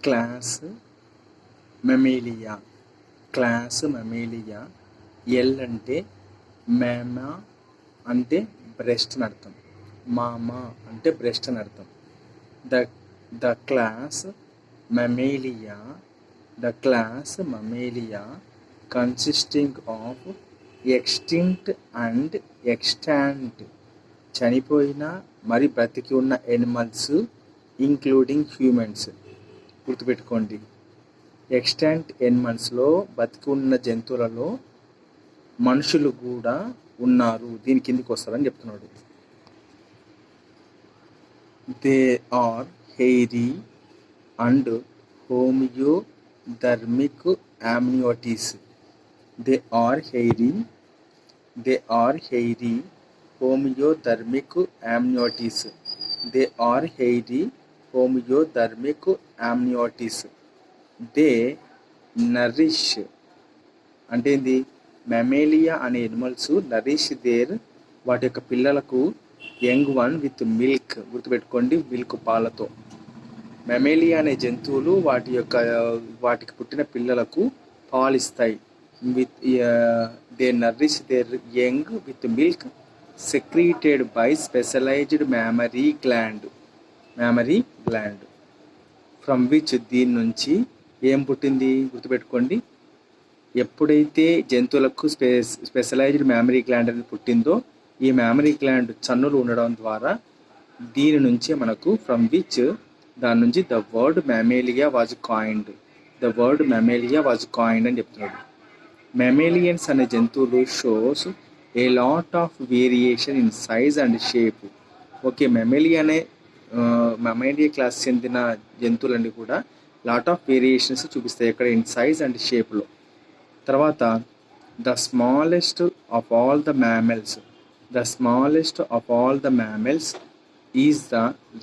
Class మెమేలియా. Class మెమేలియా. L అంటే మేమా అంటే బ్రెస్ట్ అని అర్థం. మామా అంటే బ్రెస్ట్ అని అర్థం. The class Mammalia consisting of extinct and extant, చనిపోయిన మరి బ్రతికి ఉన్న ఎనిమల్స్ ఇంక్లూడింగ్ హ్యూమన్స్. గుర్తుపెట్టుకోండి, ఎక్స్టాంట్ ఎనిమల్స్లో బతికి ఉన్న జంతువులలో మనుషులు కూడా ఉన్నారు, దీని కిందికి వస్తారని చెప్తున్నాడు. They are hairy and homeothermic amniotes. They are hairy homeothermic amniotes. They are hairy homeothermic amniotes. They nourish అంటే ఏంది? మెమేలియా అనే ఎనిమల్స్ నరిష్ దేర్, వాటి యొక్క పిల్లలకు యంగ్ వన్ విత్ మిల్క్. గుర్తుపెట్టుకోండి, మిల్క్ పాలతో. మెమేలియా అనే జంతువులు వాటికి పుట్టిన పిల్లలకు పాలిస్తాయి. With they nourish their young with milk secreted by specialized mammary gland. From which, దీని నుంచి ఏం పుట్టింది? గుర్తుపెట్టుకోండి, ఎప్పుడైతే జంతువులకు స్పెషలైజ్డ్ మ్యామరీ గ్లాండ్ అనేది పుట్టిందో, ఈ మ్యామరీ గ్లాండ్ చన్నులు ఉండడం ద్వారా దీని నుంచి మనకు ఫ్రమ్ విచ్, దాని నుంచి the word Mammalia was coined అని చెప్తున్నాడు. మెమేలియన్స్ అనే జంతువులు shows a lot of variation in size and shape. Okay, Mammalia class చెందిన జంతువులన్నీ కూడా లాట్ ఆఫ్ వేరియేషన్స్ చూపిస్తాయి ఇక్కడ ఇన్ సైజ్ అండ్ షేప్లో. తర్వాత the smallest of all the mammals is the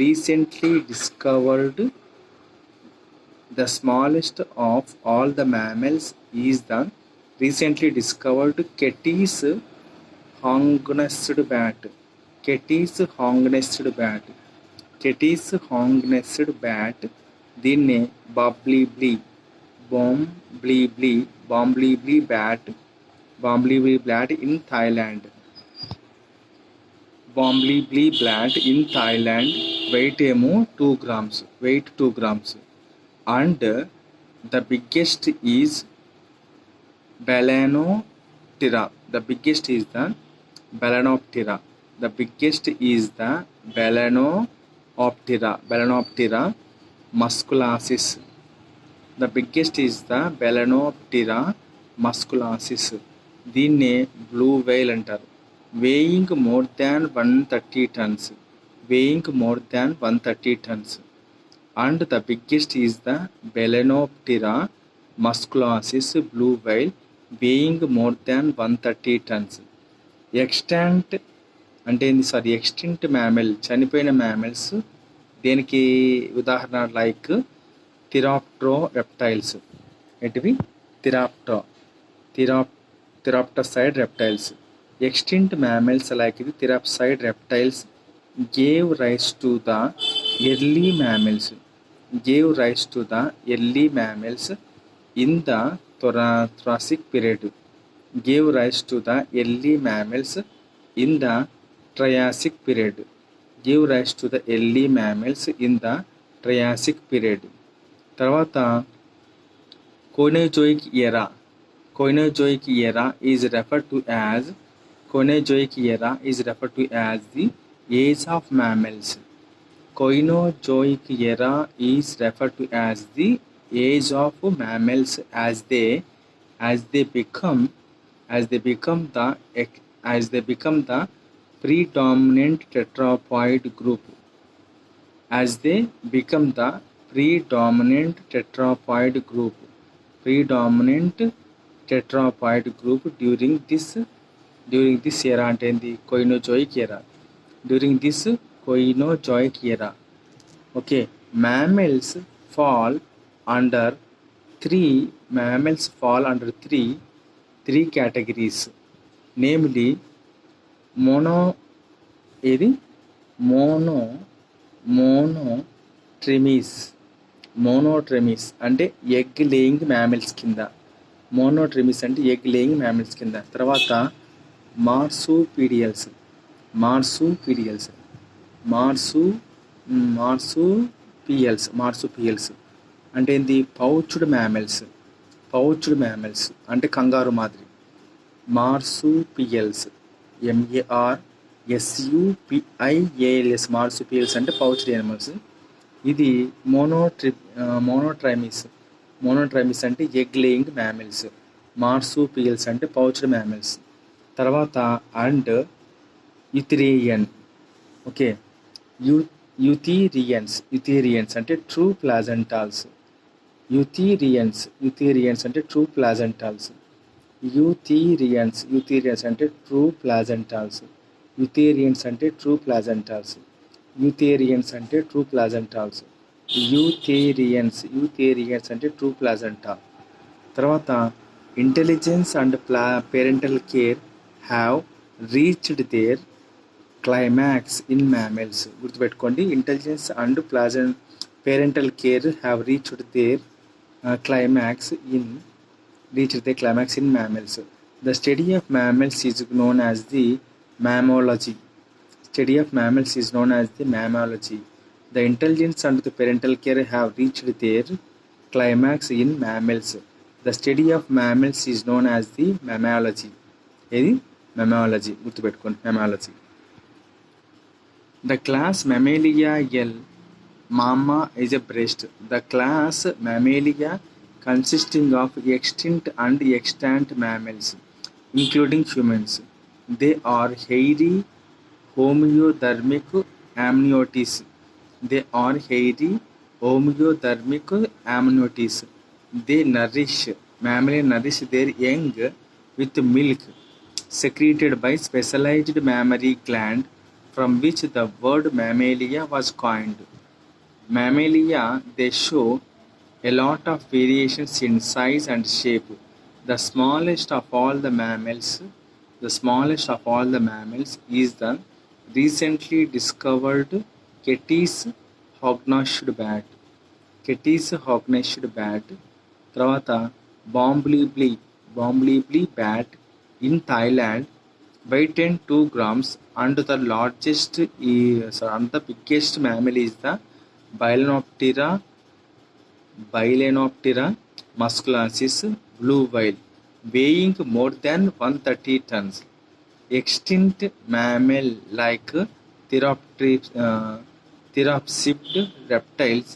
recently discovered Kitti's hognosed bat. దీన్నే bumblebee bat in Thailand. Weight ఏమో 2 grams. And the biggest is Balaenoptera. Musculus. దీన్నే blue whale అంటారు. Weighing more than 130 tons. And the biggest is the Balaenoptera musculus blue whale weighing more than 130 tons. Extinct mammal, చనిపోయిన mammals దేనికి ఉదాహరణ? Like therapsid reptiles. Extinct mammals like the therapside reptiles gave rise to the early mammals in the Triassic period. తర్వాత Coenozoic era is referred to as the age of mammals. As they become the predominant tetrapod group. During this era అంటే ఏంది? Coenozoic era. Okay, mammals fall under three categories, namely monotremes, మోనోట్రెమిస్ అంటే egg laying mammals కింద. మోనోట్రెమిస్ అంటే egg laying mammals కింద. తర్వాత మార్సుపీడియల్స్. మార్సుపీడియల్స్ marsupials అంటే ఏంది? Pouched mammals అంటే కంగారు మాదిరి. మార్సుపియల్స్ MARSUPIALS మార్సుపియల్స్ అంటే పౌచ్డ్ యానిమల్స్. ఇది మోనోట్రైమిస్ అంటే ఎగ్ లేయింగ్ మ్యామిల్స్. మార్సుపియల్స్ అంటే పౌచ్డ్ మ్యామిల్స్. తర్వాత అండ్ యుథేరియన్. ఓకే, యుథేరియన్స్ అంటే ట్రూ ప్లాజెంటాల్స్. యుథేరియన్స్ అంటే ట్రూ ప్లాజెంటాల్స్. యుథేరియన్స్ అంటే ట్రూ ప్లాజెంటాల్స్. యుథేరియన్స్ అంటే ట్రూ ప్లాజెంటాల్స్. యుథేరియన్స్ అంటే ట్రూ ప్లాజెంటాల్స్. యుథేరియన్స్ అంటే ట్రూ ప్లాజెంటాల్. తర్వాత intelligence and parental care have reached their climax in mammals. గుర్తుపెట్టుకోండి, intelligence and parental care have reached their climax in mammals. The study of mammals is known as the mammalogy. The intelligence and the parental care have reached their climax in mammals. The study of mammals is known as the mammalogy. Mammalogy. Mammalogy. The class Mammalia L. Mama is a breast. The class Mammalia consisting of extinct and extant mammals, including humans. They are hairy homeothermic amniotes. Mammals nourish their young with milk secreted by specialized mammary gland, from which the word mammalia was coined. Mammalia, they show a lot of variations in size and shape. The smallest of all the mammals is the recently discovered Ketes hognashed bat. Tarvata Bomblebee bat in Thailand, weighing 2 grams, and the biggest mammal is the Balaenoptera musculensis blue whale, weighing more than 130 tons. Extinct mammal like therapsid reptiles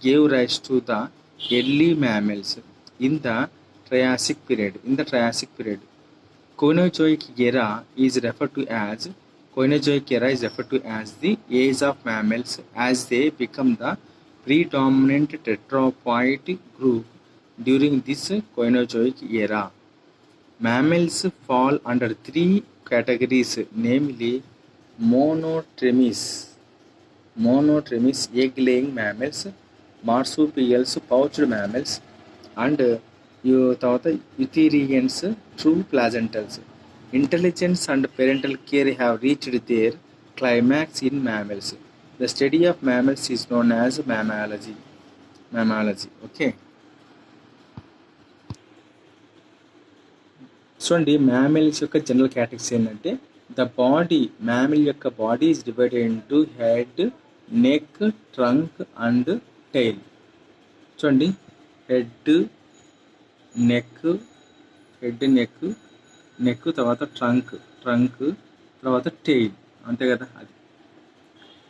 gave rise to the early mammals in the Triassic period. Coenozoic era is referred to as the age of mammals as they become the predominant tetrapod group during this Coenozoic era. Mammals fall under 3 categories, namely monotremes, egg-laying mammals, marsupials, pouched mammals, and eutherians, true placentals. Intelligence and parental care have reached their climax in mammals. The study of mammals is known as mammalogy. Okay. చూడండి, mammals యొక్క general categories ఏంటంటే mammal యొక్క body is divided into head, neck, trunk and tail. చూడండి, head neck తర్వాత trunk తర్వాత tail, అంతే కదా. అది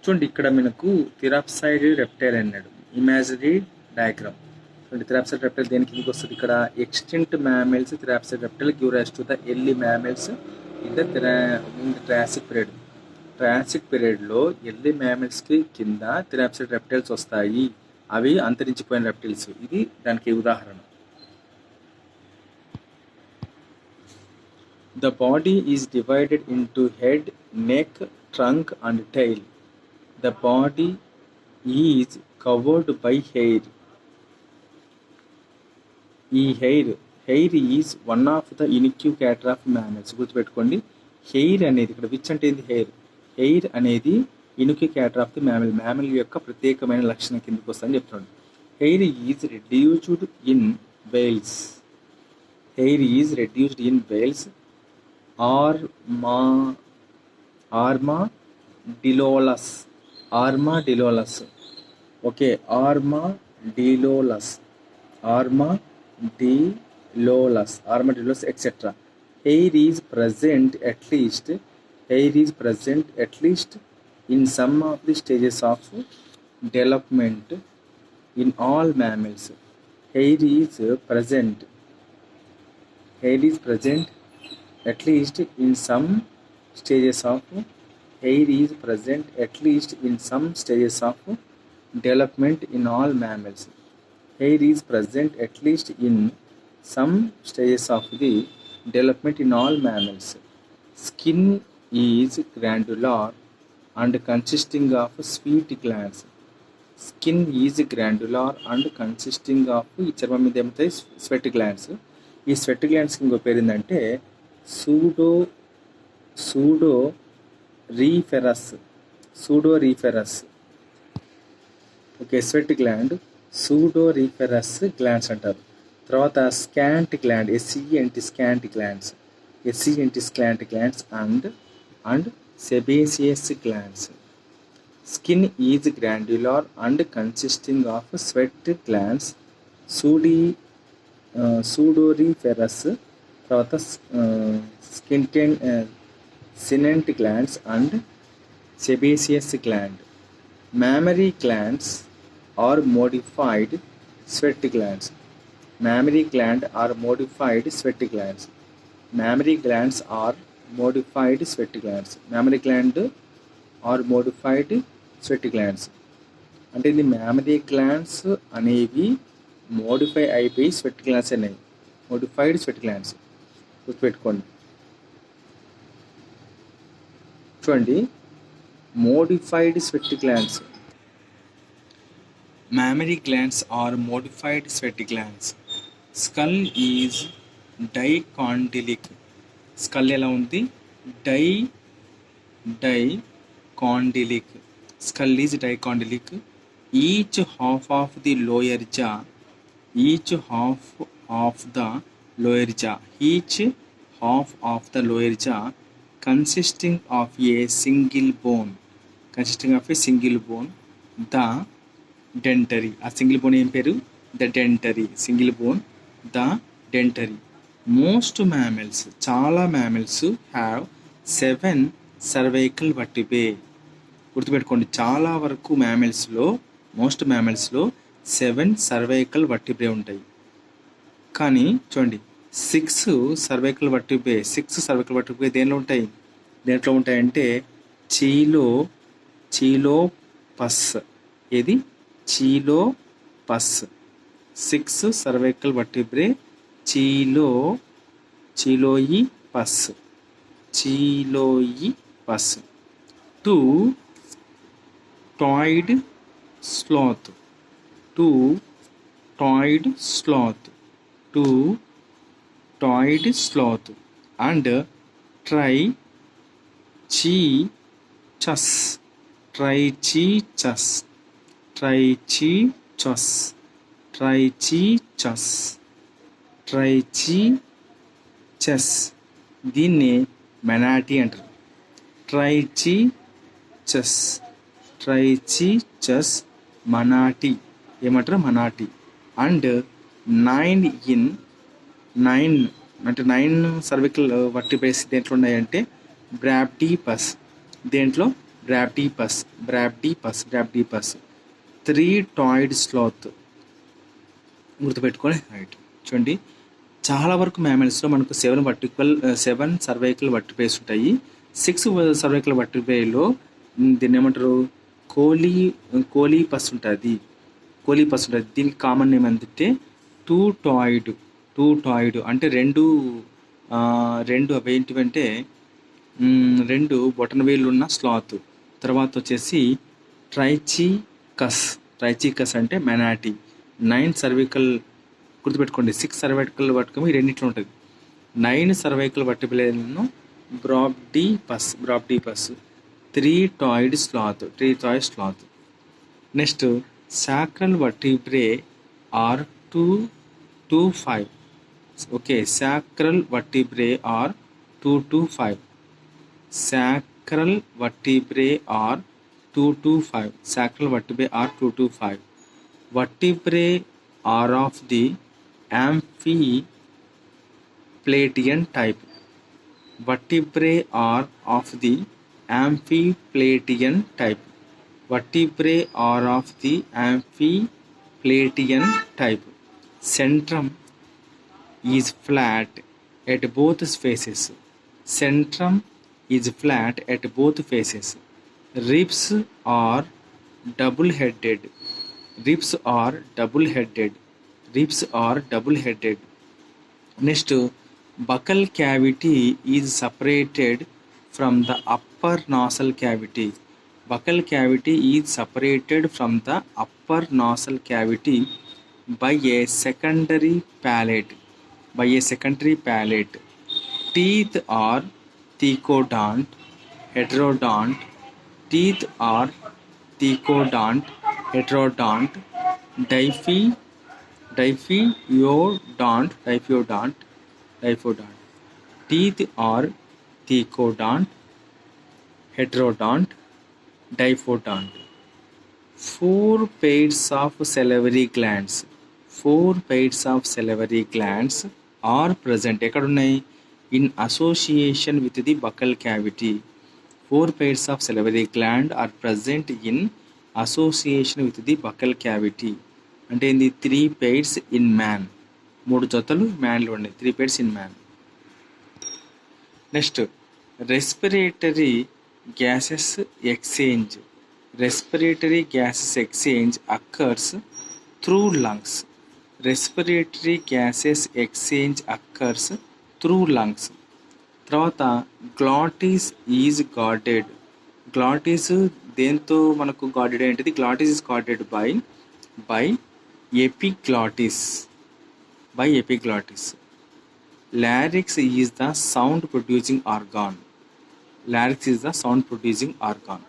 చూడండి, ఇక్కడ మనకు థెరాప్సైడ్ రెప్టైల్ అన్నాడు. Imaginary diagram. చూడండి, థెరాప్సైడ్ రెప్టైల్ దేనికి కిందకి వస్తుంది? ఇక్కడ extinct mammals therapsid reptile give rise to the early mammals in the Triassic period. Triassic పీరియడ్లో ఎర్లీ మ్యామెల్స్కి కింద థెరాప్సైడ్ రెప్టైల్స్ వస్తాయి. అవి అంతరించిపోయిన రెప్టైల్స్. ఇది దానికి ఉదాహరణ. The body is divided into head, neck, trunk and tail. The body is covered by hair. ఈ hair is one of the unique character of mammals. గుర్తుపెట్టుకోండి, హెయిర్ అనేది ఇక్కడ విచ్ అంటే ఏంది? హెయిర్ అనేది unique character of the mammal యొక్క ప్రత్యేకమైన లక్షణం కిందకి వస్తుందని చెప్తున్నాడు. Hair is reduced in whales. Hair is reduced in whales. Arma, armadillos. Armadillos. Okay, armadillos. Armadillos, etc. Hair is present at least in some of the stages of development in all mammals. Hair is present at least in some stages of development in all mammals. Hair is present at least in some stages of the development in all mammals. Skin is granular and consisting of sweat glands. Skin is granular and consisting of ఈ చర్మం మీద ఏమవుతాయి sweat glands. ఈ sweat గ్లాండ్స్కి ఇంకో పేరు ఏంటంటే sudoriferous. Okay, sweat gland sudoriferous glands అంటారు. తర్వాత scent gland, scent glands and sebaceous glands. Skin is glandular and consisting of sweat glands, sudoriferous. తర్వాత scent glands and sebaceous gland. Mammary glands are modified sweat glands. Mammary glands are modified sweat glands. Mammary glands are modified sweat glands. Mammary gland are modified sweat glands. అంటే ఇది mammary glands అనేవి modify అయిపోయి sweat glands అనేవి modified sweat glands గుర్తుపెట్టుకోండి. చూడండి, modified sweat glands. Mammary glands are modified sweat glands. Skull is dicondylic. Skull ఎలా ఉంది? Dicondylic. Skull is dicondylic. Each half of the lower jaw consisting of a single bone, the dentary. A single bone em peru? The dentary. Single bone, the dentary. Most mammals, chala mammals have 7 cervical vertebrae. గుర్తుపెట్టుకోండి, చాలా వరకు most మ్యామల్స్లో 7 cervical vertebrae ఉంటాయి. కానీ చూడండి, 6 cervical vertebrae దేంట్లో ఉంటాయంటే చీలోపస్. ఏది? చీలోపస్. 6 cervical vertebrae చీలోయిపస్. 2 toed sloth. And trichichus. దీన్ని మెనాటీ అంటారు. ట్రైచిచస్ మనాటి ఏమంటారు? మనాటి. అండ్ 9 cervical vertebrae దేంట్లో ఉన్నాయంటే బ్రాప్టిపస్. దేంట్లో? బ్రాప్టిపస్. 3 toed sloth. గుర్తుపెట్టుకొని రైట్. చూడండి, చాలా వరకు మ్యామల్స్లో మనకు 7 cervical vertebrae ఉంటాయి. 6 cervical vertebraeలో దీన్ని ఏమంటారు? కోలీపస్ ఉంటుంది. దీనికి కామన్ నేమ్ ఏంటంటే 2 toed. అంటే రెండు అవి ఏంటివంటే 2 బొటన వేళ్ళు ఉన్న స్లాత్. తర్వాత వచ్చేసి ట్రైచికస్ అంటే మెనాటీ. 9 cervical, గుర్తుపెట్టుకోండి, 6 cervical vertebrae ఈ రెండింటిలో ఉంటుంది. 9 cervical vertebraeలను బ్రాప్టిపస్. 3 toed sloth. Next sacral vertebrae are 2 to 5. Okay, sacral vertebrae are 2 to 5. Sacral vertebrae are 2 to 5. Sacral vertebrae are 2 to 5. Vertebrae are of the amphiplatian type. Vertebrae are of the amphiplatian type. Vertebrae are of the amphiplatian type. Centrum is flat at both faces. Centrum is flat at both faces. Ribs are double-headed. Ribs are double-headed. Ribs are double-headed. Next, buccal cavity is separated from the upper nasal cavity. Buccal cavity is separated from the upper nasal cavity by a secondary palate. By a secondary palate. Teeth are thecodont, heterodont. Teeth are thecodont, heterodont, diffeodont. Teeth are thecodont, heterodont, diffeodont. 4 pairs of salivary glands. 4 pairs of salivary glands are present. In association with the buccal cavity. 4 pairs of salivary gland are present in association with the buccal cavity. అంటే in the 3 pairs in man. 3 జతలు మ్యాన్లో ఉన్నాయి. 3 pairs in man. Next, respiratory gases exchange. Respiratory gases exchange occurs through lungs. Respiratory gases exchange occurs through lungs. తర్వాత glottis is guarded. Glottis దేంతో మనకు guarded ఏంటిది? Glottis is guarded by epiglottis. By epiglottis. Larynx is the sound producing organ. Larynx is the sound producing organ.